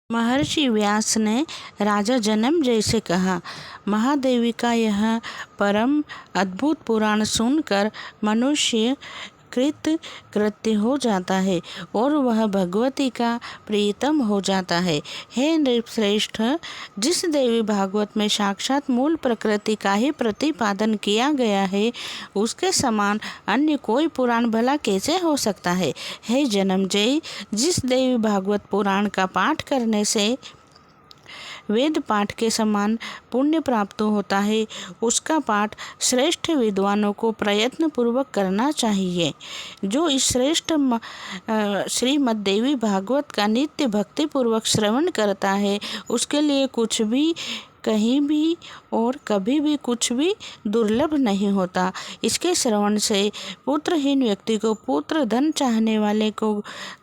महर्षि व्यास ने राजा जनमेजय से कहा, महादेवी का यह परम अद्भुत पुराण सुनकर मनुष्य कृत्य हो जाता है और वह भगवती का प्रियतम हो जाता है। हे नृपश्रेष्ठ, जिस देवी भागवत में साक्षात मूल प्रकृति का ही प्रतिपादन किया गया है, उसके समान अन्य कोई पुराण भला कैसे हो सकता है। हे जनमेजय, जिस देवी भागवत पुराण का पाठ करने से वेद पाठ के समान पुण्य प्राप्त होता है, उसका पाठ श्रेष्ठ विद्वानों को प्रयत्न पूर्वक करना चाहिए। जो इस श्रेष्ठ श्रीमद् देवी भागवत का नित्य भक्ति पूर्वक श्रवण करता है, उसके लिए कुछ भी, कहीं भी और कभी भी कुछ भी दुर्लभ नहीं होता। इसके श्रवण से पुत्रहीन व्यक्ति को पुत्र, धन चाहने वाले को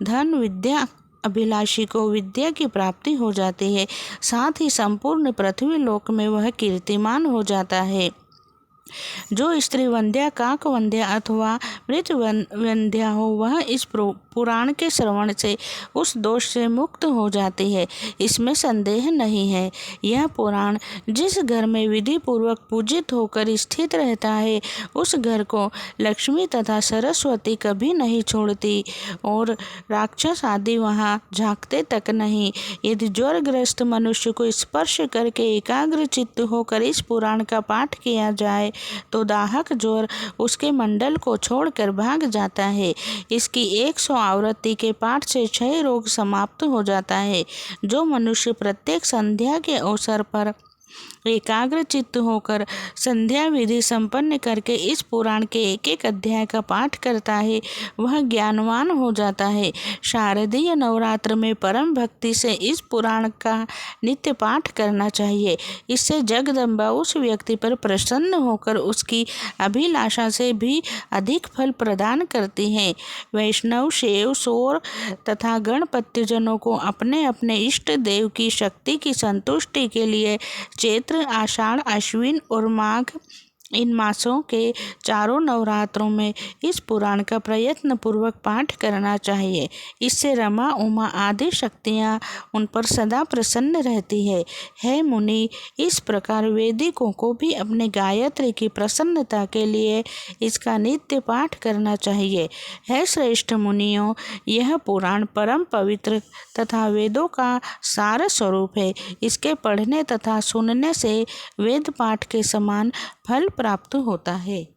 धन, विद्या अभिलाषी को विद्या की प्राप्ति हो जाती है। साथ ही संपूर्ण पृथ्वी लोक में वह कीर्तिमान हो जाता है। जो स्त्री वंध्या, काक वंध्या अथवा मृत वंध्या हो, वह इस पुराण के श्रवण से उस दोष से मुक्त हो जाती है, इसमें संदेह नहीं है। यह पुराण जिस घर में विधि पूर्वक पूजित होकर स्थित रहता है, उस घर को लक्ष्मी तथा सरस्वती कभी नहीं छोड़ती और राक्षस आदि वहाँ झांकते तक नहीं। यदि ज्वरग्रस्त मनुष्य को स्पर्श करके एकाग्र चित्त होकर इस पुराण का पाठ किया जाए तो दाहक ज्वर उसके मंडल को छोड़कर भाग जाता है। इसकी 100 आवृत्ति के पाठ से क्षय रोग समाप्त हो जाता है। जो मनुष्य प्रत्येक संध्या के अवसर पर एकाग्र चित्त होकर संध्या विधि संपन्न करके इस पुराण के एक एक अध्याय का पाठ करता है, वह ज्ञानवान हो जाता है। शारदीय नवरात्र में परम भक्ति से इस पुराण का नित्य पाठ करना चाहिए। इससे जगदम्बा उस व्यक्ति पर प्रसन्न होकर उसकी अभिलाषा से भी अधिक फल प्रदान करती है। वैष्णव, शैव, सौर तथा गणपत्यजनों को अपने अपने इष्ट देव की शक्ति की संतुष्टि के लिए चैत्र, आषाढ़, अश्विन और माघ, इन मासों के चारों नवरात्रों में इस पुराण का प्रयत्न पूर्वक पाठ करना चाहिए। इससे रमा, उमा आदि शक्तियाँ उन पर सदा प्रसन्न रहती है। हे मुनि, इस प्रकार वैदिकों को भी अपने गायत्री की प्रसन्नता के लिए इसका नित्य पाठ करना चाहिए। हे श्रेष्ठ मुनियों, यह पुराण परम पवित्र तथा वेदों का सार स्वरूप है। इसके पढ़ने तथा सुनने से वेद पाठ के समान फल प्राप्त होता है।